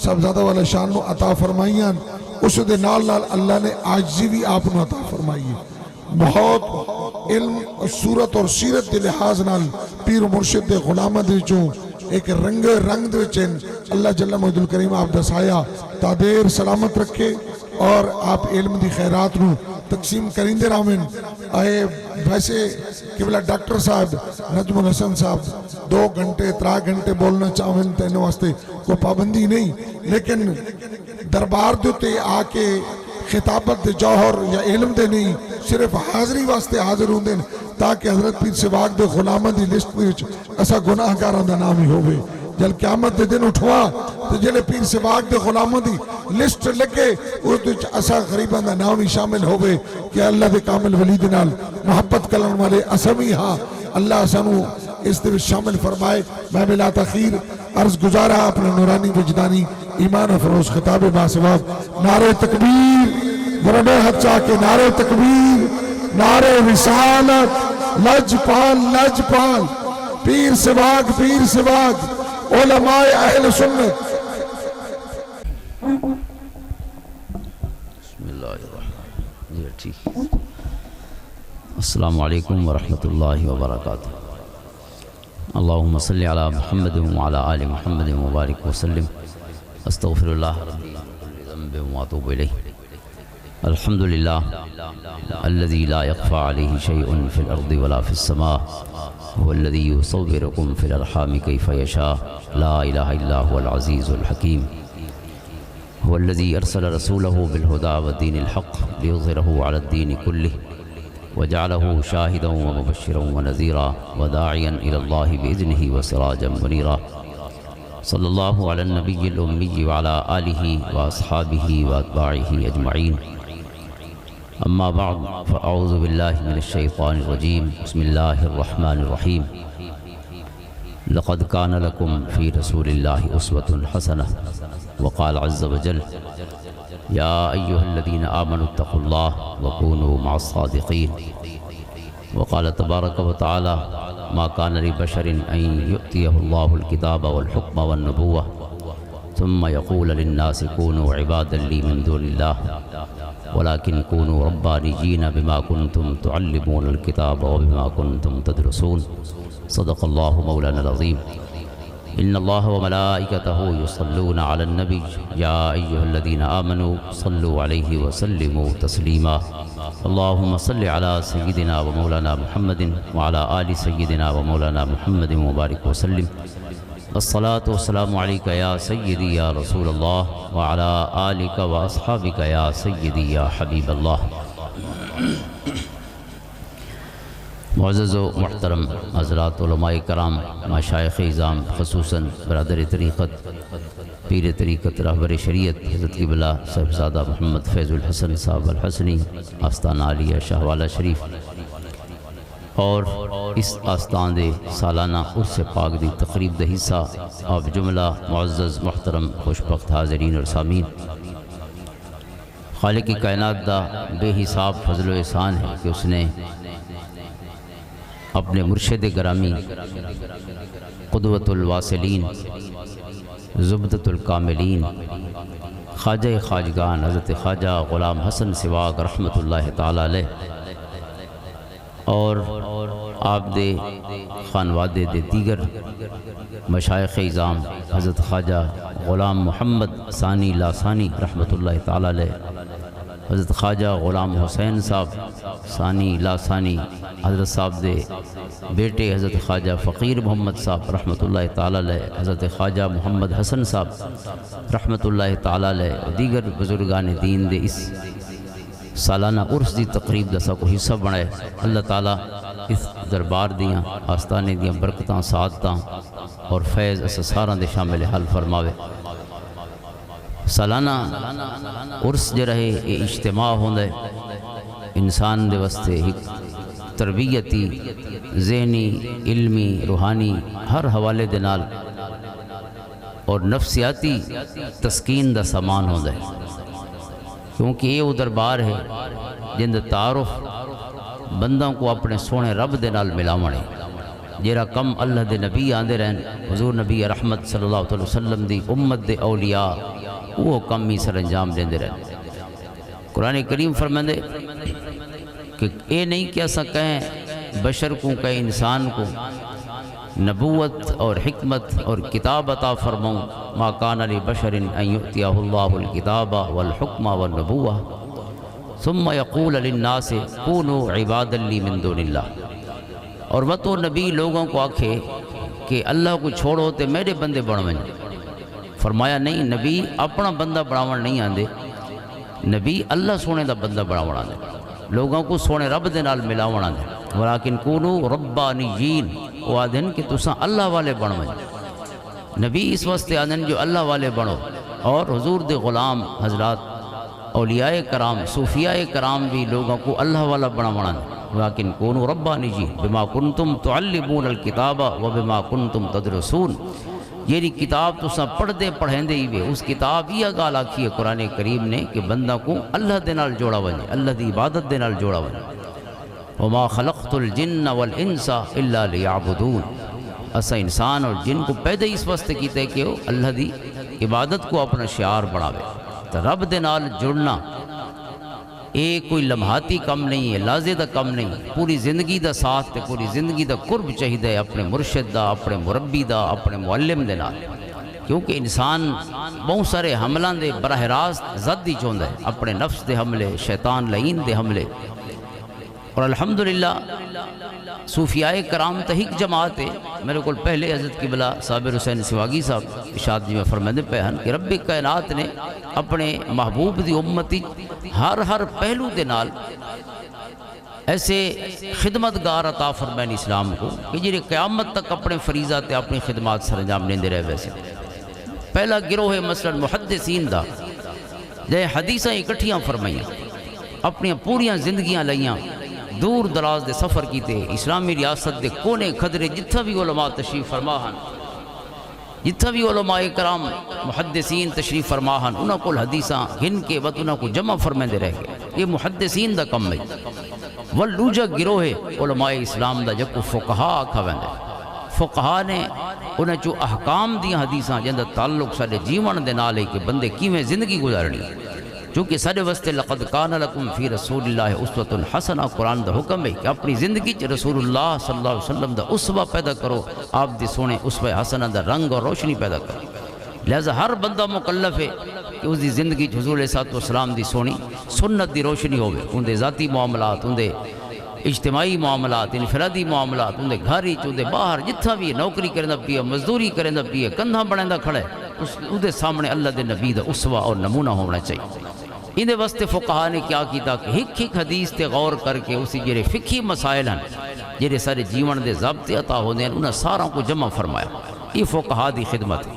صاحبزادہ والا شان نو عطا فرمائیاں، اس دے نال نال اللہ نے عاجزی بھی آپ نو عطا فرمائی ہے۔ بہت علم صورت اور سیرت دے لحاظ نال پیر و مرشد دے غلامہ دے چوں ایک رنگ دے چین اللہ جل مجد الکریم آپ دا سایہ تادیر سلامت رکھے اور آپ علم دی خیرات نو تقسیم کریں دے رامن آئے۔ ویسے قبلہ ڈاکٹر صاحب نجم الحسن صاحب 2 گھنٹے 3 گھنٹے بولنا چاہویں تینے واسطے کوئی پابندی نہیں، لیکن دربار دیتے آکے خطابت دے جوہر یا علم دے نہیں، صرف حاضری واسطے حاضر ہوں دے تاکہ حضرت پیر سباق دے غلامہ دی لسٹ میں ایسا گناہ کاران دا نام ہی ہوئے۔ جل قیامت دے دن اٹھوا تو جلے پیر سباق دے غلامہ دی لسٹ لگے اس دے ایسا غریبان دا نام ہی شامل ہوئے کہ اللہ دے کامل ولید نال محبت کلن والے اسمی ہاں اللہ سنو اس دے شامل فرمائے۔ میں بلا تخیر عرض گزارا اپنا نورانی وجدانی ایمان افروز خطاب باسواب نعرہ تکبیر برنے حد چاہ کے نعرہ تکبیر، نعرہ رسالت، لجپال پیر سباق علماء اہل سنت۔ بسم اللہ الرحمن الرحیم۔ السلام علیکم ورحمۃ اللہ وبرکاتہ۔ اللہم صلی علی محمد وعلی آل محمد مبارک وسلم۔ استغفر اللہ ربی من کل ذنب واتوب الیہ۔ الحمدللہ الذی لا یخفی علیہ شیء فی الارض ولا فی السماء هو الذی یصورکم فی الارحام کیف یشاء لا الہ الا هو العزیز الحکیم هو الذی ارسل رسولہ بالہدی ودین الحق لیظہرہ علی الدین کلہ وجعلہ شاہدا ومبشرا ونذیرا وداعیا الی اللہ بإذنہ وسراجا منیرا۔ صلی اللہ علی النبی الامی وعلی آلہ واصحابہ واتباعہ اجمعین۔ اما بعد فاعوذ باللہ من الشیطان الرجیم۔ بسم اللہ الرحمن الرحیم۔ لقد کان لکم فی رسول اللہ اسوۃ حسنہ۔ وقال عز وجل یا ایہا الذین آمنوا اتقوا اللہ وکونوا مع الصادقین۔ وقال تبارک وتعالی ما کان لبشر ان یؤتیہ اللہ الکتاب والحکم والنبوہ ثم یقول للناس کونوا عبادا لی من دون اللہ ولكن كونوا ربانيين بما كنتم تعلمون الكتاب وبما كنتم تدرسون۔ صدق الله مولانا العظيم۔ إن الله وملائكته يصلون على النبي يا أيها الذين آمنوا صلوا عليه وسلموا تسليما۔ اللهم صل على سيدنا ومولانا محمد وعلى آل سيدنا ومولانا محمد وبارك وسلم۔ الصلاة والسلام عليك يا سيدي يا رسول الله وعلى آلك وأصحابك يا سيدي يا حبيب الله۔ معزز و محترم حضرات علماء کرام، مشائخ اعظام، خصوصاً برادر طریقت پیر طریقت رہبر شریعت حضرت قبلہ صاحبزادہ محمد فیض الحسن صاحب الحسنی آستانہ عالیہ شاہوالہ شریف اور اس آستان دے سالانہ عرس پاک دی تقریب دے حصہ آپ جملہ معزز محترم خوشبخت حاضرین اور سامعین، خالق کی کائنات دا بے حساب فضل و احسان ہے کہ اس نے اپنے مرشد گرامی قدوۃ الواصلین زبدۃ الکاملین خواجہ خواجگان حضرت خواجہ غلام حسن سباق رحمۃ اللہ تعالی علیہ اور آپ دے خانوادے دے دیگر مشائخ اعظام حضرت خواجہ غلام محمد ثانی لاسانی رحمۃ اللہ تعالی علیہ، حضرت خواجہ غلام حسین صاحب ثانی لاسانی، حضرت صاحب دے بیٹے حضرت خواجہ فقیر محمد صاحب رحمۃ اللہ تعالی علیہ، حضرت خواجہ محمد حسن صاحب رحمۃ اللہ تعالی علیہ، دیگر بزرگان دین دے اس سالانہ عرس دی تقریب دسا کو حصہ بنائے۔ اللہ تعالیٰ اس دربار دیاں آستانے دیاں برکتاں سعادتاں اور فیض اسساراں دے شامل حل فرماوے۔ سالانہ عرس جو رہے یہ اجتماع ہوندے انسان دے واسطے تربیتی ذہنی علمی روحانی ہر حوالے دے نال اور نفسیاتی تسکین دا سامان ہوندے، کیونکہ یہ وہ دربار ہے جن دا تعارف بندوں کو اپنے سونے رب دے نال ملاونے، جیڑا کم اللہ دے نبی آندے رہن حضور نبی رحمت صلی اللہ علیہ وسلم دی امت دے اولیاء وہ کم ہی سر انجام دیندے رہن۔ قرآن کریم فرماندے کہ اے نہیں کہ ایسا کہیں بشر کو کہیں انسان کو نبوت اور حکمت اور کتاب عطا فرماؤں، ما کان لبشر ان یؤتیہ اللہ الکتاب والحکم والنبوہ ثم یقول للناس کونوا عبادا لی من دون اللہ، اور وہ تو نبی لوگوں کو آکھے کہ اللہ کو چھوڑو تے میرے بندے بنویں۔ فرمایا نہیں، نبی اپنا بندہ بناون نہیں آندے، نبی اللہ سونے دا بندہ بناون آندے، لوگوں کو سونے رب دے نال ملاون آندے۔ ولیکن کونوا ربانیین، وہ آدھن کہ تساں اللہ والے بنویں۔ نبی اس واسطے آدھن جو اللہ والے بنو، اور حضور دے غلام حضرات اولیاء کرام صوفیاء کرام بھی لوگوں کو اللہ والا بناون آندے۔ ولیکن کونوا ربانیین بما کنتم تعلمون الکتاب وبما کنتم تدرسون، یہ کتاب تساں پڑھ دے پڑھیں دے ہی وے، اس کتاب یہ گال آکھی ہے قرآن کریم نے کہ بندہ کو اللہ دے نال جوڑا ونجے، اللہ دی عبادت دے نال جوڑا ونجے۔ وما خلقت الجن والانس الا لیعبدون، اسا انسان اور جن کو پیدا اس واسطے کیتے کہ وہ اللہ دی عبادت کو اپنا شعار بناوے۔ تو رب دے نال جڑنا ایک کوئی لمحاتی کم نہیں ہے، لازے دا کم نہیں، پوری زندگی دا ساتھ تے پوری زندگی دا قرب چاہیے اپنے مرشد دا، اپنے مربی دا، اپنے معلم دے نال، کیونکہ انسان بہت سارے حملوں دے براہ راست زد ہی چاہتا ہے، اپنے نفس دے حملے، شیطان لعین دے حملے۔ اور الحمدللہ صوفیاء کرام تحیق جماعت ہے، میرے کو پہلے حضرت قبلہ صابر حسین سواگی صاحب ارشاد جی میں فرماندے پہ ہیں کہ رب کائنات نے اپنے محبوب دی امتی ہر پہلو دے نال ایسے خدمتگار عطا فرمائن اسلام کو کہ جنہیں قیامت تک اپنے فریضہ تے اپنی خدمات سر انجام لیندے رہے۔ ویسے پہلا گروہ ہے مثلا محدثین دا، جے حدیثاں اکٹھیاں فرمائیاں، اپنی پوریاں زندگیاں لائیاں، دور دراز دے سفر کیتے، اسلامی ریاست دے کونے خدرے جتھا بھی علماء تشریف فرما ہن، جتھا بھی علماء کرام محدثین تشریف فرما ہن، انہاں کو حدیثاں گن کے وقت انہاں کو جمع فرمائندے رہ گئے۔ یہ محدثین دا کم ہے۔ والدوجہ گروہ ہے علماء اسلام دا جکو فقہا آکھا ویندے، فقہا نے انہاں چو احکام دیاں حدیثاں جن دا تعلق سارے جیون دے نال ہے کہ بندے کیویں زندگی گزارنی، چونکہ سارے واسطے لقد کان لکم فی رسول اللہ اسوۃ حسنہ، قرآن دا حکم ہے کہ اپنی زندگی چ رسول اللہ صلی اللہ علیہ وسلم دا اسوہ پیدا کرو، آپ دی سونے اسوہ حسنہ دا رنگ اور روشنی پیدا کرو۔ لہذا ہر بندہ مکلف ہے کہ اس دی زندگی چ حضور علیہ السلام دی سونی سنت دی روشنی ہوئے، ان دے ذاتی معاملات، ان دے اجتماعی معاملات، انفرادی معاملات، ان دے گھاری چ، ان دے باہر جتھا بھی نوکری کرنا پیے، مزدوری کرنا پیے، کندھا بڑھندا کھڑے، اس دے سامنے اللہ دے نبی دا اسوہ اور نمونہ ہونا چاہیے۔ اندے واسطے فقہا نے کیا کیتا کہ ہک حدیث تے غور کر کے اسی جڑے فقہی مسائل ہیں، جڑے سارے جیون دے ضابطے عطا ہوندے ہیں، انہاں سارا کو جمع فرمایا۔ یہ فقہا دی خدمت ہے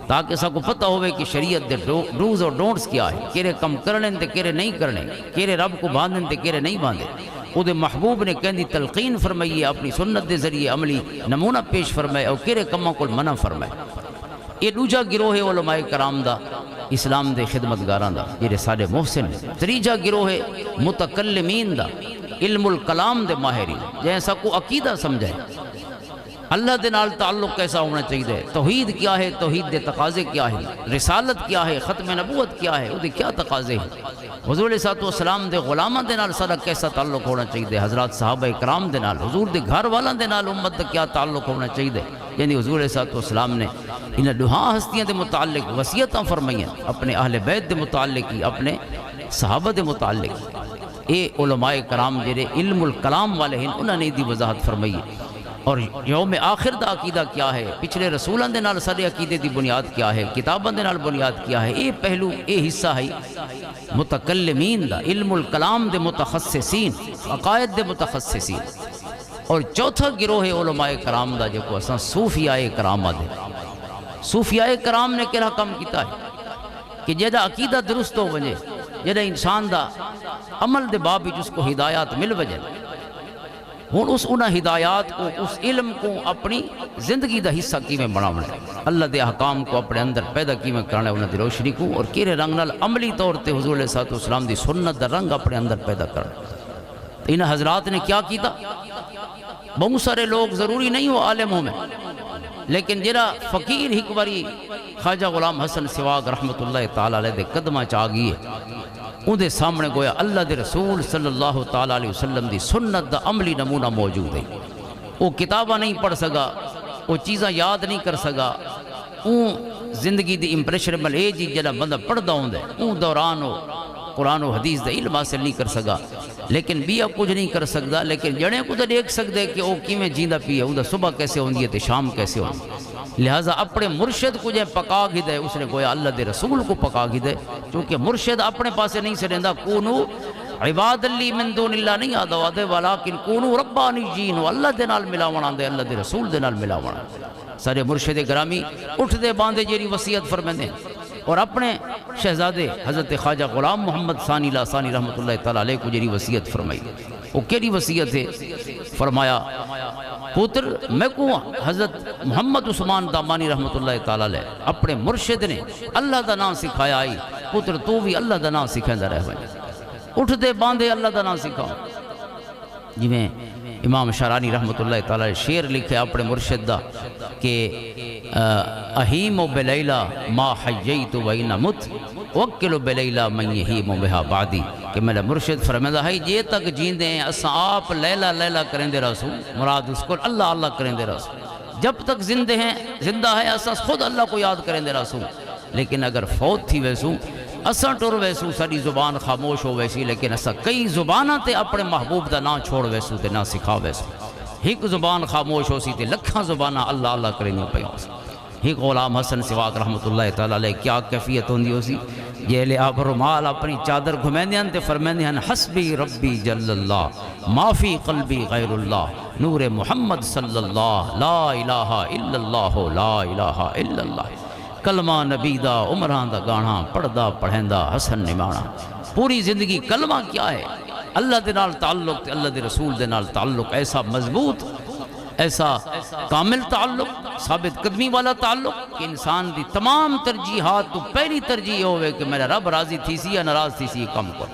تاکہ سب کو پتہ ہوئے کہ شریعت دے ڈوز اور ڈونٹس کیا ہے، کیرے کم کرنے تے کیرے نہیں کرنے، کیرے رب کو باندھن تے کیرے نہیں باندھے۔ او دے محبوب نے کہندی تلقین فرمائی، اپنی سنت دے ذریعے عملی نمونہ پیش فرمائے اور کیرے کماں کو منع فرمائے۔ یہ دوجا گروہ ہے علماء کرام دا، اسلام دے خدمتگاران دا، یہ سارے محسن۔ تریجا گروہ ہے متکلمین دا، علم الکلام دے ماہرین، جیسا کو عقیدہ سمجھائے، اللہ دے نال تعلق کیسا ہونا چاہیے، توحید کیا ہے، توحید دے تقاضے کیا ہے، رسالت کیا ہے، ختم نبوت کیا ہے، وہ دے کیا تقاضے ہیں، حضور علیہ السلام دے غلاماں دے نال سارا کیسا تعلق ہونا چاہیے، حضرات صحابہ کرام دے نال، حضور دے گھر والاں دے نال امت دا کیا تعلق ہونا چاہیے۔ یعنی حضور علیہ السلام نے انہیں دہاں ہستیاں دے متعلق وصیتاں فرمائیں، اپنے اہل بیت دے متعلق کی، اپنے صحابہ دے متعلق کی۔ اے علماء کرام جڑے علم الکلام والے ہیں، انہوں نے دی وضاحت فرمائی۔ اور یوم آخر دا عقیدہ کیا ہے، پچھلے رسولان دے نال سارے عقیدے دی بنیاد کیا ہے، کتاباں دے نال بنیاد کیا ہے، اے پہلو اے حصہ ہے متکلمین دا، علم الکلام دے متخصصین، عقائد دے متخصصین۔ اور چوتھا گروہ ہے علماء کرام دا جو کو اساں صوفیاء کرام دے۔ صوفیاء کرام نے کہڑا کام کیتا ہے کہ جیدہ عقیدہ درست ہو وجے، جیدہ انسان دا عمل دے باب جس کو ہدایات مل وجے، ہون اس انہا ہدایات کو، اس علم کو اپنی زندگی دا حصہ کی میں بناونے، اللہ دے احکام کو اپنے اندر پیدا کی میں کرنے، انہا دی روشنی کو، اور کیرے رنگ نال عملی طور تے حضور علیہ السلام دی سنت دا رنگ اپنے اندر پیدا کرنے۔ انہا حضرات نے کیا کیتا بہت سارے لوگ ضروری نہیں ہو عالم ہوں میں، لیکن جرا فقیر ایک باری خواجہ غلام حسن سواگ رحمت اللہ تعالیٰ علیہ دے قدمہ چاہ گئی ہے، ان دے سامنے گویا اللہ دے رسول صلی اللہ تعالیٰ علیہ وسلم دی سنت دا عملی نمونہ موجود ہے۔ وہ کتابہ نہیں پڑھ سکا، وہ چیزاں یاد نہیں کر سکا، اون زندگی دی امپریشنبل اے جی جڑا بندہ پڑھدا ہوندا ہے اون دوران وہ قرآن و حدیث دا علم حاصل نہیں کر سکا، لیکن بیا کچھ نہیں کر سکتا، لیکن جڑے کو تو دیکھ سکتے کہ وہ کیویں جیندا پی ہے، وہ صبح کیسے ہوندی ہے تے شام کیسے ہوندی ہے۔ لہٰذا اپنے مرشد کو جے پکا گی دے، اس نے گویا اللہ دے رسول کو پکا گی دے، چونکہ مرشد اپنے پاسے نہیں سریندا، کونو عباد لی من دون اللہ نہیں آدھا وعدے، ولیکن کونو ربانیین، اللہ دے نال ملاونا دے، اللہ دے رسول دے نال ملاونا۔ سارے مرشد گرامی اٹھ دے باندھے جیری وصیت فرمیندے اور اپنے شہزادے حضرت خواجہ غلام محمد ثانی لاسانی رحمت اللہ تعالیٰ علیہ کو جیری وصیت فرمائی۔ وہ کیری وصیت ہے؟ فرمایا پتر میں کو حضرت محمد عثمان دامانی رحمت اللہ تعالیٰ علیہ اپنے مرشد نے اللہ دا نام سکھایا آئی، پتر تو بھی اللہ دا نام سکھائیں رہ بھائی، اٹھ دے باندھے اللہ دا نام سکھاؤ۔ جی میں امام شارانی رحمت اللہ تعالیٰ علیہ شعر لکھے اپنے مرشد دا کہ اہیم بلیلہ ما حییت وین مت وکل بلیلہ من یہیم بہا بعدی، کہ میرا مرشد فرمیدہ ہے یہ تک جیندے ہیں اساں آپ لیلہ لیلہ کریں دے رسول، مراد اس کو اللہ اللہ کریں دے رسول، جب تک زندے ہیں زندہ ہے اساں خود اللہ کو یاد کریں دے رسول، لیکن اگر فوت تھی ویسوں اساں ٹر ویسوں ساری زبان خاموش ہو ویسی، لیکن اساں کئی زبانہ تے اپنے محبوب دا نہ چھوڑ ویسوں تے نہ سکھا ویسوں، ایک زبان خاموش ہو سی تے لکھاں زبانہ اللہ اللہ کریں دے پہ ہو سی۔ ایک غلام حسن سواگ رحمت اللہ تعالیٰ علیہ کیا کیفیت ہوندی ہو سی، یہ لے آپ رومال اپنی چادر گھمیندے ہیں تے فرمیندے ہیں حسبی ربی جل اللہ ما فی قلبی غیر اللہ نور محمد صلی اللہ لا الہ الا اللہ لا الہ الا اللہ۔ کلمہ نبی دا عمران دا گانا پڑھدا پڑھیندا حسن نمانا، پوری زندگی کلمہ کیا ہے، اللہ دے نال تعلق تے اللہ دے رسول دے نال تعلق، ایسا مضبوط ایسا کامل تعلق، ثابت قدمی والا تعلق کہ انسان دی تمام ترجیحات تو پہلی ترجیح ہوئے کہ میرا رب راضی تھی سی یا ناراض تھی سی کم کر۔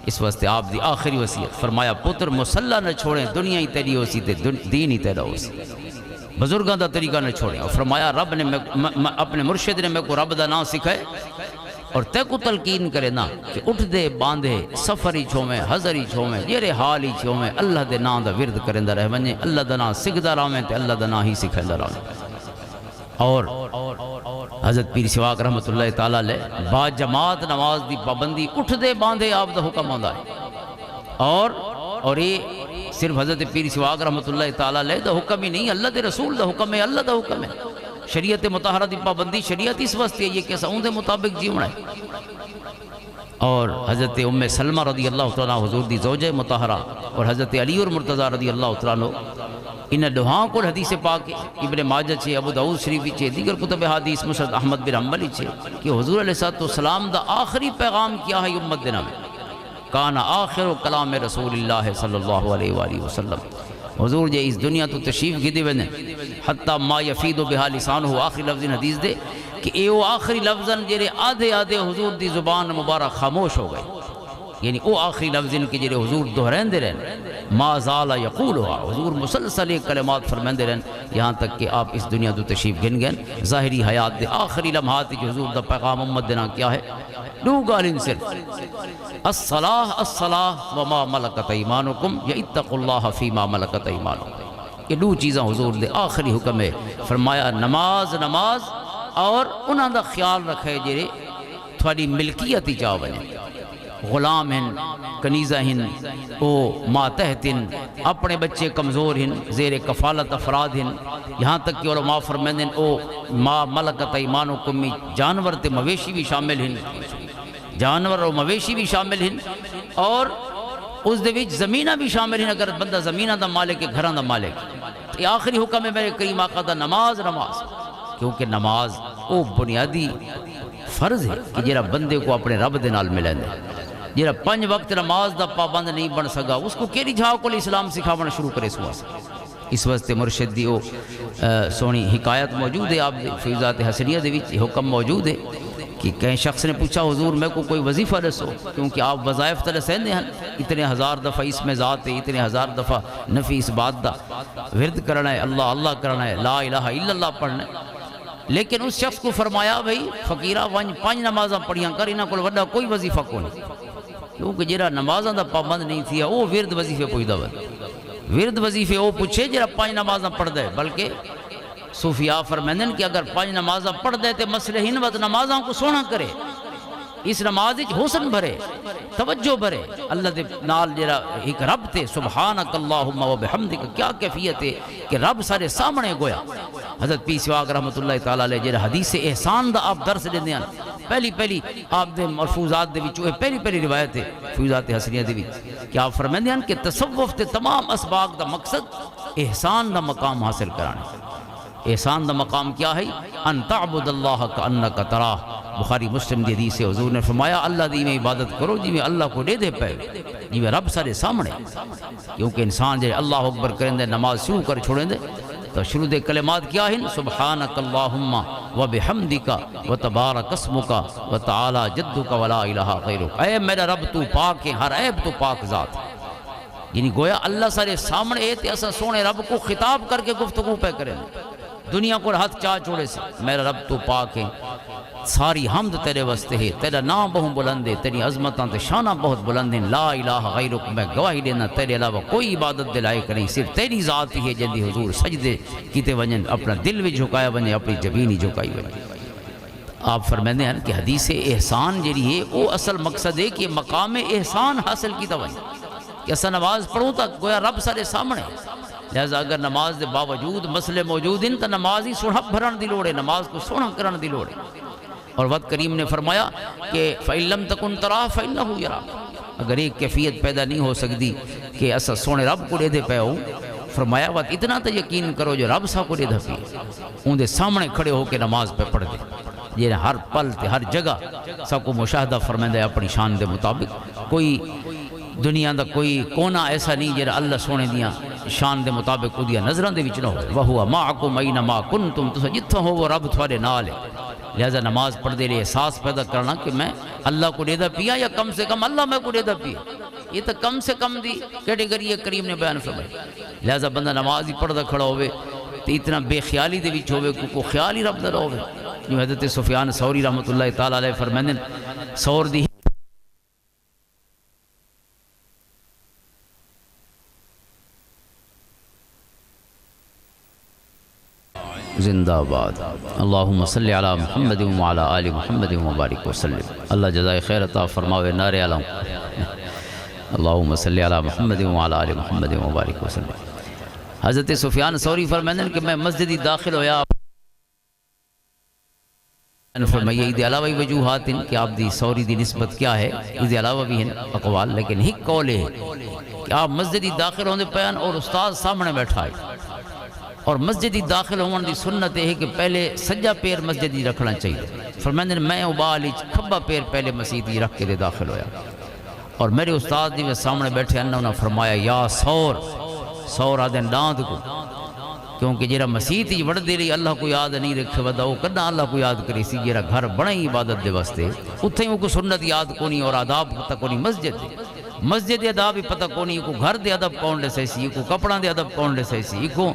اس واسطے آپ دی آخری وصیت فرمایا پتر مسلح نہ چھوڑیں، دنیا ہی تیری ہو سی تے دین ہی تیرا ہو سی، بزرگاں دا طریقہ نہ چھوڑیں۔ اور فرمایا رب نے اپنے مرشد نے میں کو رب دا نام سکھائے اور تے کو تلقین کرے نا کہ اٹھ دے باندھے سفری چھومیں حضری چھومیں جیرے حال ہی چھومیں اللہ دے نام دا ورد کرندہ رہ بنجے، اللہ دا نام سکھدہ رہے تے اللہ دا نام ہی سکھندہ رہے۔ اور حضرت پیر سواگ رحمت اللہ تعالیٰ لے با جماعت نماز دی پابندی اٹھ دے باندھے آپ دا حکم ہوندہ ہے، اور یہ صرف حضرت پیر سواگ رحمت اللہ تعالیٰ لے دا حکم ہی نہیں، اللہ دے رسول دا حکم ہے، اللہ دا حکم ہے۔ شریعت مطہرہ دی پابندی شریعت اس واسطے ہے یہ کہ اساں دے مطابق جیونا ہے۔ اور حضرت ام سلمہ رضی اللہ تعالیٰ حضور دی زوجہ مطہرہ اور حضرت علی اور مرتضیٰ رضی اللہ تعالیٰ انہیں دعاؤں کو حدیث پاک ابن ماجہ چھے، ابو داؤد شریفی چھے، دیگر کتب حدیث مسند احمد بن حنبل چھے کہ حضور علیہ السلام دا آخری پیغام کیا ہے امت دینا میں، کانا آخر کلام رسول اللہ صلی اللہ علیہ وآلہ وسلم۔ حضور جے اس دنیا تو تشریف گی دے وینے حتی ما یفید بہا لسان ہو، آخری لفظ حدیث دے کہ اے وہ آخری لفظن جیرے آدھے آدھے حضور دی زبان مبارک خاموش ہو گئے، یعنی او آخری لفظن کے جیرے حضور دہرین دے رہن ما زال یقولها، حضور مسلسل ایک کلمات فرمین دے رہن یہاں تک کہ آپ اس دنیا تو تشریف گن گئن۔ ظاہری حیات دے آخری لمحات جو حضور دا پیغام امت دینا کیا ہے، دو گالن صرف الصلاح الصلاح وما ملکت ایمانکم یا اتقوا اللہ فیما ملکت ایمانکم، یہ دو چیزاں حضور دے آخری حکم ہے۔ فرمایا نماز نماز اور انہاں دا خیال رکھے جیرے تھوڑی ملکیتی چاہ بنے، غلام ہیں کنیزہ ہیں او ماتحت ہیں، اپنے بچے کمزور ہیں زیر کفالت افراد ہیں، یہاں تک کہ علماء فرمائیں ہیں او ما ملکت ایمانکم میں جانور تے مویشی بھی شامل ہیں، جانور اور مویشی بھی شامل ہیں، اور اس دے وچ زمینہ بھی شامل ہیں، اگر بندہ زمینہ دا مالک ہے گھراں دا مالک۔ یہ آخری حکم ہے میرے کریم آقا دا نماز نماز، کیونکہ نماز او بنیادی فرض ہے کہ جرا بندے کو اپنے رب دے نال ملیں دے، جرا 5 وقت نماز دا پابند نہیں بن سکا اس کو کیری جھاؤ کو اسلام سکھاونا شروع کرے سوا سے۔ اس واسطے مرشد دی او سونی حکایت موجود ہے آپ دے فیضات حسنیہ دے وچ حکم موجود ہے کہ کہیں شخص نے پوچھا حضور میں کو کوئی وظیفہ رسو، کیونکہ آپ وظائف تلے سہنے ہیں، اتنے ہزار دفعہ اس میں ذات ہے، اتنے ہزار دفعہ نفی اس بات دا ورد کرنا ہے، اللہ اللہ کرنا ہے، لا الہ الا اللہ پڑھنا ہے۔ لیکن اس شخص کو فرمایا بھئی فقیرہ ونج 5 نمازاں پڑھیاں کر، انہاں کو وڈا کوئی وظیفہ کو نہیں، کیونکہ جڑا نمازاں دا پابند نہیں تھیا وہ ورد وظیفے پوچھدا ود، ورد وظیفے وہ پوچھے جڑا 5 نمازاں پڑھ دے۔ بلکہ صوفیاء فرمائیں کہ اگر 5 نمازاں پڑھ دے تے مسئلہ ہن وقت نمازاں کو سونا کرے، اس نماز وچ حسن بھرے، توجہ بھرے، اللہ دے نال جڑا ایک رب تے سبحانک اللہم و بحمدک، کیا کیفیت ہے کہ رب سارے سامنے گویا۔ حضرت پیر سواگ رحمۃ اللہ تعالی علیہ جڑا حدیث احسان دا آپ درس دیندے ہیں، پہلی آپ دے ملفوظات دے وچ پہلی روایت ہے فیوزات حسنیہ دے وچ کہ آپ فرماندے ہیں کہ تصوف تے تمام اسباق دا مقصد احسان دا مقام حاصل کرانا۔ احسان دا مقام کیا ہے؟ ان تعبد اللہ کانک تراہ۔ بخاری مسلم دی حدیث ہے، حضور نے فرمایا اللہ دی میں عبادت کرو جی میں اللہ کو دے دے پے، جی میں رب سارے سامنے۔ کیونکہ انسان جے اللہ اکبر کریں دے نماز شروع کر چھوڑیں دے تو شروع دے کلمات کیا ہیں؟ سبحانک اللہم و بحمدک و تبارک اسمک و تعالی جدک ولا الہ غیرک۔ اے میرا رب تو پاک ہے، ہر عیب تو پاک ذات ہے۔ یعنی گویا اللہ سارے سامنے تے اسا سونے رب کو خطاب کر کے گفتگو پہ کریں، دنیا کو ہاتھ چاہ چھوڑے سے میرا رب تو پاک ہے، ساری حمد تیرے واسطے ہے، تیرا نام بہت بلند ہے، تیری عظمتاں تے شانہ بہت بلند ہیں، لا الہ غیرک، میں گواہی دینا تیرے علاوہ کوئی عبادت دے لائق نہیں، صرف تیری ذات ہی ہے جن دی حضور سجدے کیتے ونجن، اپنا دل بھی جھکایا ونجن، اپنی جبین ہی جھکائی ونجن۔ آپ فرماندے ہیں کہ حدیث احسان جڑی ہے وہ اصل مقصد ہے کہ مقام احسان حاصل کیتا ونجن، کہ اسا نماز پڑھوں تک گویا رب سارے سامنے۔ لہذا اگر نماز دے باوجود مسئلے موجود ہیں تو نماز ہی سونا بھرن دی لوڑے، نماز کو سونا کرن دی لوڑے۔ اور وقت کریم نے فرمایا کہ فَإِن لَمْ تَكُنْ تَرَاهُ فَإِنَّهُ يَرَاكَ، اگر ایک کیفیت پیدا نہیں ہو سکتی کہ اسا سونے رب کو دے دے پے ہوں، فرمایا وقت اتنا تو یقین کرو جو رب سا کو دے دے پی ان دے سامنے کھڑے ہو کے نماز پہ پڑھ دے، یہ ہر پل تے ہر جگہ سب کو مشاہدہ فرمائندہ اپنی شان دے مطابق۔ کوئی دنیا دا کوئی کونا ایسا نہیں جڑا اللہ سونے دیاں شان دے مطابق اودیاں نظراں دے وچ نہ ہو۔ وَهُوَ مَعَكُمْ أَيْنَمَا كُنْتُمْ، تسا جتھاں ہو وہ رب تھوڑے نال ہے۔ لہذا نماز پڑھ دے لئے احساس پیدا کرنا کہ میں اللہ کو دے دا پیا یا کم سے کم اللہ میں کو دے دا پیا، یہ تو کم سے کم دی کیٹیگری کریم نے بیان فرمایا۔ لہذا بندہ نماز ہی پڑھ دا کھڑا ہوئے تو اتنا بے خیالی دے وچ ہوئے کو خیال ہی رب دا ہوئے۔ جو حضرت سفیان ثوری رحمۃ اللہ تعالی علیہ فرمائیں ثور دی زندہ آباد۔ اللہم صلی علی محمد وعلی آل محمد مبارک وسلم۔ اللہ جزائے خیر عطا فرماوے، نعرے علم۔ اللہم صلی علی محمد وعلی آل محمد مبارک وسلم۔ حضرت سفیان ثوری فرمائیں کہ میں مسجدی داخل ہویا، فرمایا اس دے علاوہ وجوہات ہیں کہ آپ دی ثوری دی نسبت کیا ہے، اس دے علاوہ بھی ہیں اقوال، لیکن ایک قول ہے کہ آپ مسجدی داخل ہونے پیان اور استاد سامنے بیٹھا ہے، اور مسجدی داخل ہونے دی سنت ہے کہ پہلے سجا پیر مسجدی رکھنا چاہیے۔ فرمائیں میں ابالی کھبا پیر پہلے مسجدی رکھ کے دے داخل ہویا، اور میرے استاد جی میں سامنے بیٹھے انہوں نے فرمایا یا سور آدھن ڈاند کو، کیونکہ جیرا مسیح ہی وڑ دے رہی اللہ کو یاد نہیں رکھے ودا وہ کدھا اللہ کو یاد کری سی، جیرا گھر بڑا ہی عبادت دے واسطے اتھے ہی کو سنت یاد کونی اور آداب پتہ کونی، مسجد دے آداب پتہ کونی، کو گھر دے ادب کون دے سیسی، کو کپڑا دے ادب کون دے سیسی، کو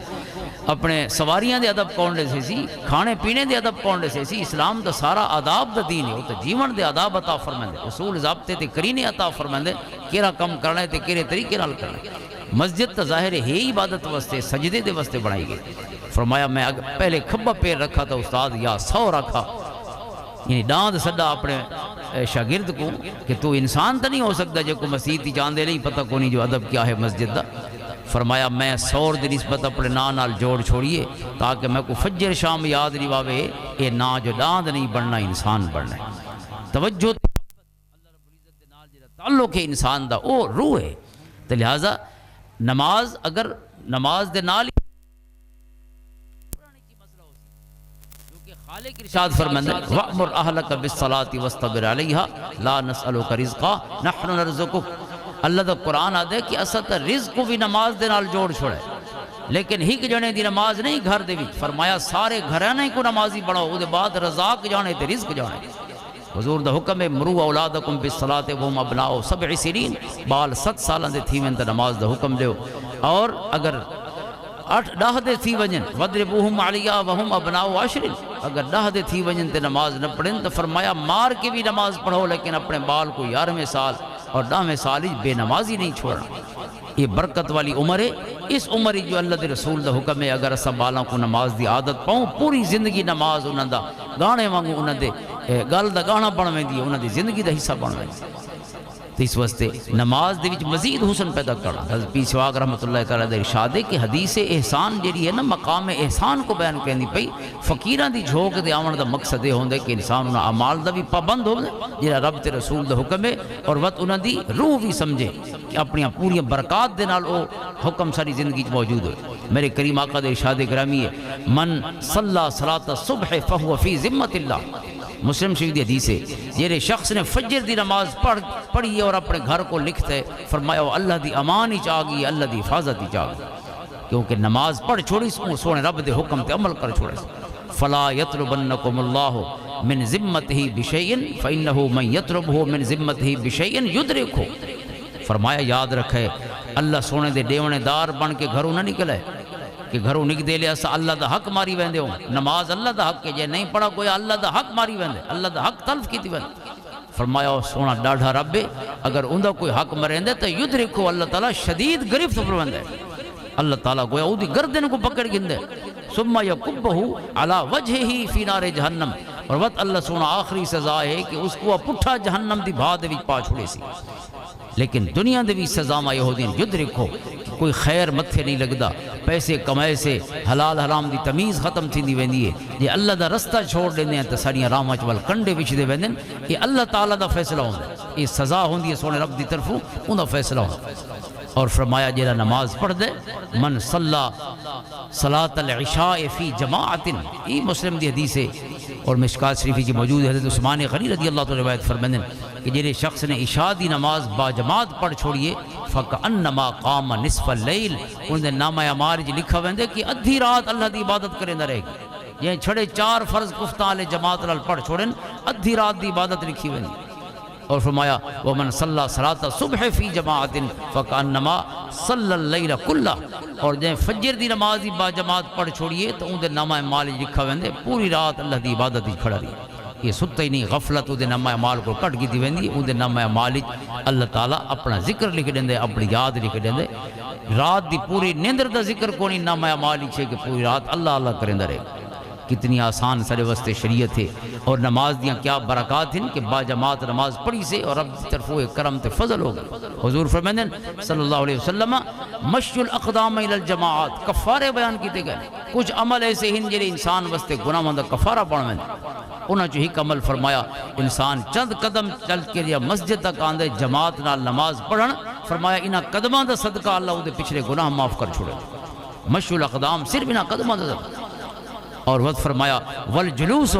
اپنے سواریاں دے ادب کون دے سیسی، کھانے پینے دے ادب کون دے سیسی۔ اسلام دا سارا آداب دا دین ہے، وہ تو جیون دے آداب عطا فرمائندے، اصول ضابطے تے کرینے عطا فرمائندے، کیرا کم کرنا ہے تے کیرے طریقے نال کرنا ہے۔ مسجد تا ظاہر ہے عبادت واسطے سجدے دے واسطے بنائی گئی۔ فرمایا میں پہلے کھبا پیر رکھا تھا استاد یا سو رکھا، یعنی ڈاند سڈا اپنے شاگرد کو کہ تو انسان تا نہیں ہو سکتا جے کو مسیح تی جاندے نہیں پتہ کونی جو ادب کیا ہے مسجد دا۔ فرمایا میں سور دی نسبت اپنے نا نال جوڑ چھوڑیے تاکہ میں کو فجر شام یاد نہیں واوے، اے نا جو ڈاند نہیں بننا انسان بننا ہے۔ توجہ اللہ رب العزت دے نال جڑا تعلق ہے انسان دا او روح ہے، تو لہذا نماز اگر نماز دے نال کیونکہ خالق ارشاد فرماتا ہے وَأْمُرْ أَهْلَكَ بِالصَّلَاةِ وَاسْتَبِرْ عَلَيْهَا لَا نَسْأَلُكَ رِزْقًا نَحْنُ نَرْزُقُكَ۔ اللہ دا قرآن آدھے کہ اسا تا رزق کو بھی نماز دے نال جوڑ چھوڑے، لیکن ہک جنے دی نماز نہیں گھر دے وچ۔ فرمایا سارے گھرانے کو نمازی بڑھاؤ، او دے بعد رزاق جانے تے رزق جانے۔ حضور دا حکم ہے مرو اولادکم بالصلاۃ وهم ابناء 7 سنین، بال 7 سالن دے تھی وین تے نماز دا حکم دیو، اور اگر 8-10 دے تھی ونجن وضربوہم علیہا وهم ابناء 10، اگر 10 دے تھی ونجن تے نماز نہ پڑھن تو فرمایا مار کے بھی نماز پڑھو، لیکن اپنے بال کو 11ویں سال اور 10ویں سال ہی بے نمازی نہیں چھوڑنا۔ یہ برکت والی عمر ہے، اس عمر جو اللہ دے رسول دا حکم ہے اگر اسا بالاں کو نماز دی عادت پاؤں، پوری زندگی نماز انہاں دا گانے وانگو انہاں دے گل دا گانا بن ویندی ہے، انہاں دی زندگی دا حصہ بن ویندی ہے۔ تو اس واسطے نماز دے وچ مزید حسن پیدا کرنا۔ حضرت پیر سواگ رحمۃ اللہ تعالیٰ دے ارشاد ہے کہ حدیث احسان جڑی ہے نا مقام احسان کو بیان کہندی پئی، فقیراں دی جھوک دے آون دا مقصد یہ ہوندا ہے کہ انسان انہاں اعمال دا بھی پابند ہوے جڑا رب تے رسول دا حکم ہے، اور وقت انہاں دی روح بھی سمجھے کہ اپنی پوری برکات دے نال او حکم ساری زندگی وچ موجود ہوئے۔ میرے کریم آقا دے ارشاد گرامی ہے من صلی صلاۃ الصبح فهو فی ذمۃ اللہ، مسلم شریف دی حدیث ہے، جیرے شخص نے فجر دی نماز پڑھی ہے اور اپنے گھر کو لکھتا ہے، فرمایا وہ اللہ دی امان ہی چاہ گئی، اللہ دی حفاظت ہی چاہ گئی، کیونکہ نماز پڑھ چھوڑی سونے رب دے حکم تے عمل کر چھوڑے۔ فلا یطلبنکم اللہ من ذمتہ بشیء فانہ من یطلبہ من ذمتہ بشیء یدرکہ، فرمایا یاد رکھے اللہ سونے دے دیونے دار بن کے گھروں نہ نکلے کہ گھروں نک دے لیا سا اللہ دا حق ماری ویندے ہوں، نماز اللہ دا حق کے جے نہیں پڑھا کوئی اللہ دا حق ماری ویندے، اللہ دا حق تلف کیتی ویندے۔ فرمایا سونا ڈاڑھا رب ہے، اگر اندہ کوئی حق مرندے تو یدرکو اللہ تعالیٰ شدید گرفت پروندے، اللہ تعالیٰ گویا او دی گردن کو پکڑ گندے، ثم یکبہ علی وجہہ فی نار جہنم، اور وقت اللہ سونا آخری سزا ہے کہ اس کو پٹھا جہنم دی بھا دے وچ پا چھوڑے سی۔ لیکن دنیا دے بھی سزا ما یہ ہو دین یدرکو کہ کوئی خیر متھے نہیں لگدا، پیسے کمائے سے حلال حرام دی تمیز ختم تھی دی ویندی ہے، یہ اللہ دا رستہ چھوڑ دیندے ہیں تو ساڑیاں راہ وچ ول کنڈے وچ دے ویندے، یہ اللہ تعالیٰ دا فیصلہ ہوندا ہے، یہ سزا ہوندی ہے سونے رب دی طرفوں، اون دا فیصلہ ہوندا ہے۔ اور فرمایا جیڑا نماز پڑھ دے من صلی صلاۃ العشاء فی جماعت، یہ مسلم دی حدیث ہے اور مشکات شریفی کی موجود ہے، حضرت عثمان غنی رضی اللہ تعالیٰ روایت فرماتے ہیں کہ جیڑے شخص نے عشاء دی نماز با جماعت پڑھ چھوڑیے فکأنما قام نصف اللیل، ان دے نامہ اعمال وچ لکھا ویندے کہ ادھی رات اللہ دی عبادت کریندا رہے گا، یہ چھڑے 4 فرض کفتہ والے جماعت نال پڑھ چھوڑن ادھی رات دی عبادت لکھی ویندی۔ اور فرمایا ومن صلی صلاۃ الصبح فی جماعت فکأنما صلی اللیل کلہ، اور جے فجر دی نماز با جماعت پڑھ چھوڑیے تو ان دے نامہ اعمال وچ لکھا ویندے پوری رات اللہ دی عبادت وچ کھڑا رہی۔ یہ ستا ہی نہیں، غفلت دے نامہ اعمال کو کٹ کی ویندی، ان دے نامہ اعمال اللہ تعالیٰ اپنا ذکر لکھ دیندے، اپنی یاد لکھ دیندے، رات دی پوری نیندر دا ذکر کونی نامہ اعمال چھے کہ پوری رات اللہ اللہ کرندہ رہے۔ کتنی آسان سارے واسطے شریعت ہے، اور نماز دیاں کیا برکات ہیں کہ با جماعت نماز پڑھی سے اور رب کی طرف وہ کرم تے فضل ہوگا۔ حضور فرمائیں صلی اللہ علیہ وسلم مشی الاقدام الی الجماعات، کفارے بیان کیتے گئے، کچھ عمل ایسے ہیں جنہیں انسان واسطے گناہ مند کفارہ پڑھیں، انہاں جو ایک عمل فرمایا انسان چند قدم چل کے لیا مسجد تک آندے جماعت نال نماز پڑھن، فرمایا انہاں قدماں دا صدقہ اللہ دے پچھلے گناہ معاف کر چھوڑے۔ مشی الاقدام صرف انہاں قدماں دا صدقہ۔ اور وقت فرمایا والجلوس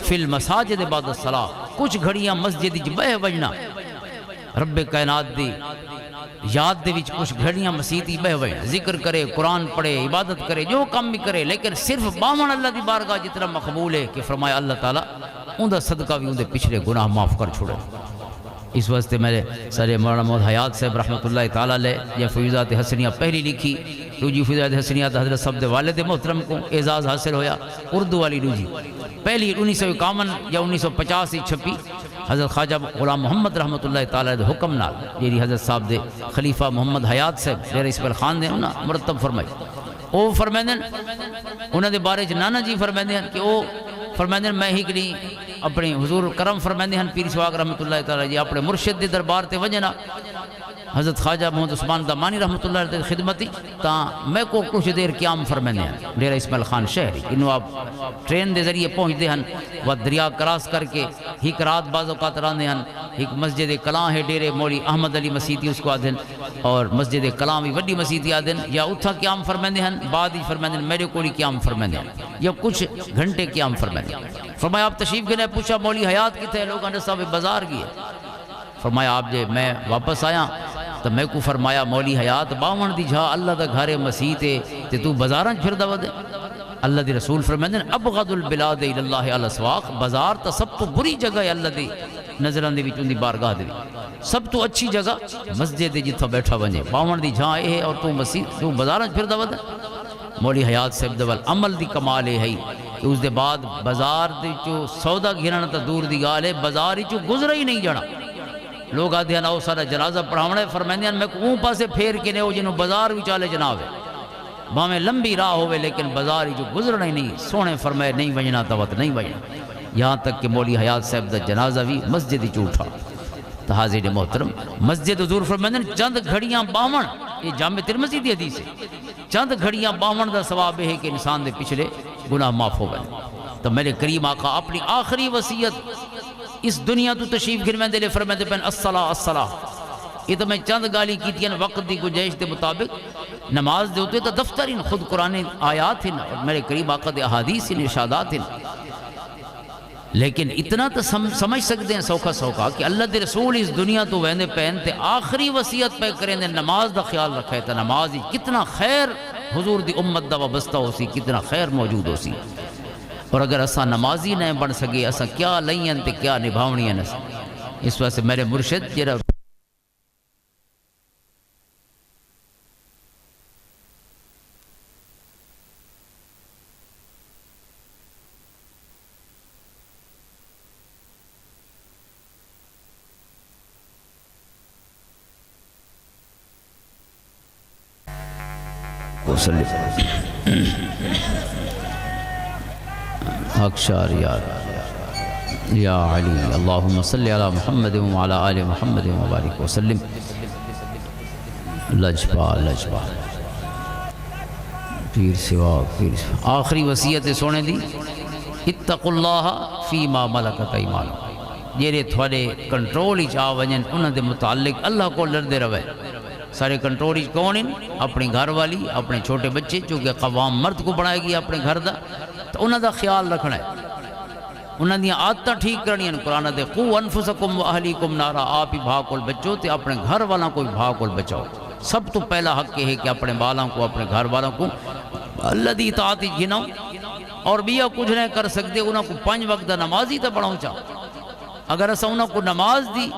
فی المساجد بعد الصلاۃ، کچھ گھڑیاں مسجد وچ بہ وجنا، رب کائنات دی یاد دے وچ کچھ گھڑیاں مسجد بہ وجنا، ذکر کرے، قرآن پڑھے، عبادت کرے، جو کام بھی کرے، لیکن صرف باون اللہ دی بارگاہ جتنا مقبول ہے کہ فرمایا اللہ تعالیٰ ان دا صدقہ بھی ان دے پچھلے گناہ معاف کر چھوڑے۔ اس واسطے میرے سارے مولانا محمد حیات صاحب رحمۃ اللہ تعالیٰ علیہ یہ فیوزات حسنیہ پہلی لکھی، دوجی فیوزات حسنیہ حضرت صاحب دے والد محترم کو اعزاز حاصل ہویا، اردو والی دوجی پہلی 1951 یا 1950 ہی چھپی، حضرت خواجہ غلام محمد رحمۃ اللہ تعالیٰ دے حکم نال، جیڑی حضرت صاحب دے خلیفہ محمد حیات صاحب ڈیرہ اسماعیل خان نے انہاں مرتب فرمائی۔ او فرمائندن انہاں دے بارے چ نانا جی فرمائندن کہ او فرمائندن میں ہی کڑی اپنے حضور کرم فرمائندے ہیں پیر سواگ رحمۃ اللہ تعالیٰ جی اپنے مرشد دے دربار تے وجنا حضرت خواجہ محمد عثمان دامانی رحمۃ اللہ علیہ خدمتی تا میں کو کچھ دیر قیام فرمائندے ہیں ڈیرہ اسماعیل خان شہری، انہوں آپ ٹرین دے ذریعے پہنچتے ہیں، وہ دریا کراس کر کے ہیک رات بعض اوقات راندے ہیں، ایک مسجد کلاں ہے ڈیرے مولی احمد علی مسیتی اس کو آدھن، اور مسجد کلاں بھی وڈی مسیتی آدھن، یا اتھا قیام فرمائندے ہیں، بعد ہی فرمائندے ہیں میرے کوئی قیام فرمائندے ہیں، یا کچھ گھنٹے قیام فرمائندے ہیں۔ فرمایا آپ تشریف گئے، پوچھا مولی حیات کی تھے، لوگوں نے صاحب بازار گئے، فرمایا آپ جے میں واپس آیا تو میں کو فرمایا مولی حیات باون دی جھا اللہ دا گھارے مسیح تے تو بازاراں پھر دا ودے، اللہ دی رسول فرمائیں ابغض البلاد الی اللہ الاسواق، بازار تا سب تو بری جگہ ہے اللہ دی نظران دی وچ دی بارگاہ دی، سب تو اچھی جگہ مسجد جتھا بیٹھا ونجے باون دی جہاں اے ہے اور تو مسجد تو بازاراں پھردا ود۔ مولی حیات صاحب دول عمل دی کمال ہے کہ اس دے بعد بازار دی چو سودا گھرنا تا دور دی گال ہے، بازار چو گزرا ہی نہیں جانا۔ لوگ آدھے نا او سارا جنازہ پڑھاونا ہے، فرمائیں میں کو اون پاسے پھیر کے نے او جنہوں بازار بھی چالے جناب ہے، باہمیں لمبی راہ ہوئے لیکن بازار جو گزرنا ہی نہیں۔ سونے فرمائے نہیں وجنا توت نہیں وجنا، یہاں تک کہ مولی حیات صاحب دا جنازہ بھی مسجد ہی چوٹھا۔ تو حاضر محترم مسجد حضور فرمائیں چند گھڑیاں باون، یہ جامع ترمذی دی حدیث ہے، چند گھڑیاں باون دا ثواب ہے کہ انسان دے پچھلے گناہ معاف ہو گئے۔ تو میرے کریم آقا اپنی آخری وصیت اس دنیا تو تشریف گھر میں دے لے فرمائے دے پہن الصلاة الصلاة۔ یہ تو میں چند گالی کی تھی وقت دی گنجائش دے مطابق، نماز دے ہوتے تو دفتر ان خود قرآن آیات ہیں اور میرے کریم آقا دے احادیث ان ارشادات ہیں، لیکن اتنا تو سمجھ سکتے ہیں سوکھا سوکھا کہ اللہ دے رسول اس دنیا تو وہنے پہنتے آخری وصیت پہ کریں دے نماز دا خیال رکھے تا نماز ہی کتنا خیر حضور دی امت دا وابستہ ہو سی، کتنا خیر موجود ہو سی۔ اور اگر اسا نمازی نہ بن سکے اسا کیا لئیں تے کیا نبھاونی ہیں۔ اس وجہ سے میرے مرشد جرہ حق شہریار یا علی اللہم صلی علی محمد وعلی آل محمد وبارک وسلم۔ لجپا لجپا پیر سوا پیر سوا آخری وصیت سونے دی اتقوا اللہ فیما ملکت ایمانکم، جیرے تھوڑے کنٹرول ہی چاہ ونجن انہوں دے متعلق اللہ کو لڑدے روے۔ سارے کنٹرول ہی کون ہیں؟ اپنی گھر والی، اپنے چھوٹے بچے چونکہ قوام مرد کو بنائے گی اپنے گھر دا، تو انہوں دا خیال رکھنا ہے، انہوں نے عادتیں ٹھیک کرنی ہیں۔ قرآن دے قو انفسکم و اہلیکم نارا، آپ ہی بھاگ کو بچو تے اپنے گھر والوں کو بھاگ کو بچاؤ۔ سب تو پہلا حق یہ ہے کہ اپنے بالوں کو اپنے گھر والوں کو اللہ دی اطاعت گھناؤ، اور بیا کچھ نہیں کر سکتے انہوں کو 5 وقت دا نمازی تے بڑھاؤں چاہو۔ اگر اسا انہوں کو نماز دی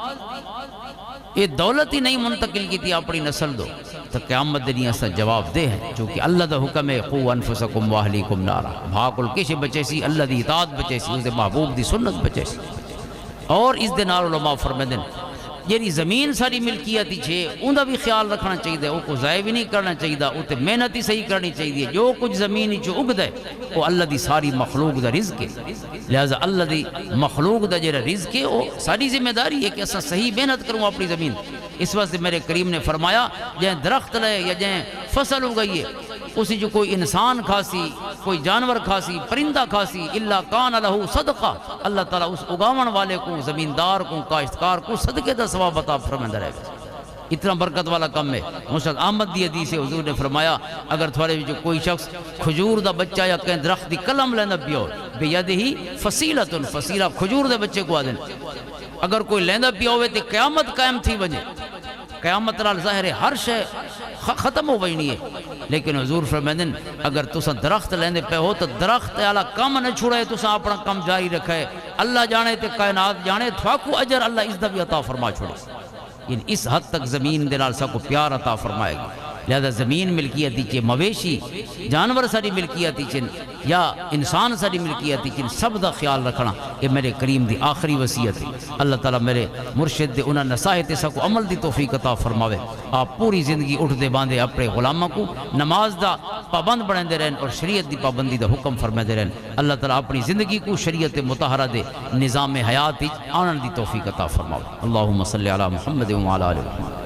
یہ دولت ہی نہیں منتقل کی تھی اپنی نسل دو، تو قیامت دنیا سے جواب دے ہیں، چونکہ اللہ دا حکم ہے قو انفسکم واہلیکم نارا، بھاکل کشے بچے سی، اللہ دی اطاعت بچے سی، اس دے محبوب دی سنت بچے سی۔ اور اس دے نال علماء فرمائیں یعنی زمین ساری ملکیت ہی چھے ان دا بھی خیال رکھنا چاہیے، وہ کو ضائع بھی نہیں کرنا چاہیے، اسے محنت ہی صحیح کرنی چاہیے۔ جو کچھ زمین ہی جو اگد ہے وہ اللہ دی ساری مخلوق دا رزق ہے، لہذا اللہ دی مخلوق دا جڑا رزق ہے وہ ساری ذمہ داری ہے کہ اسا صحیح محنت کروں اپنی زمین۔ اس وقت میرے کریم نے فرمایا جہاں درخت لے یا جہاں فصل اگائیے اسی جو کوئی انسان کھاسی، کوئی جانور کھاسی، پرندہ کھاسی، اللہ کان لہو صدقہ، اللہ تعالیٰ اس اگاون والے کو، زمیندار کو، کاشتکار کو صدقے دا ثواب عطا فرمائے رہے گا۔ اتنا برکت والا کم ہے۔ مسلم احمد دی حدیث ہے، حضور نے فرمایا اگر تھوڑے جو کوئی شخص کھجور دا بچہ یا کہیں درخت دی کلم لینا پیو بیدہی فصیلۃ، فصیلہ کھجور دے بچے کو آدھن، اگر کوئی لینا پیو ہوئے تو قیامت قائم تھی وجہ، قیامت نال ظاہر ہے ہر شے ختم ہو وینی ہے۔ لیکن حضور فرمائیں اگر تسا درخت لیندے پہ ہو تو درخت والا کم نہ چھوڑے، تسا اپنا کم جاری رکھے، اللہ جانے تے کائنات جانے، تھواکو اجر اللہ اس دا بھی عطا فرما چھوڑے۔ یعنی اس حد تک زمین دے نال سا کو پیار عطا فرمائے گی۔ لہذا زمین ملکیتی چے، مویشی جانور ساری ملکیتی چن یا انسان ساری ملکیتی چن، سب دا خیال رکھنا یہ میرے کریم دی آخری وصیت ہے۔ اللہ تعالیٰ میرے مرشد دے انہاں نصائح سا کو عمل دی توفیق عطا فرماوے۔ آپ پوری زندگی اٹھ دے باندھے اپنے غلاموں کو نماز دا پابند بنائیں دے رہن اور شریعت دی پابندی دا حکم فرمائے دے رہن۔ اللہ تعالیٰ اپنی زندگی کو شریعت مطہرہ دے نظام حیات آنن دی توفیق عطا فرماوے۔ اللہم صلی علی محمد وعلی آل محمد۔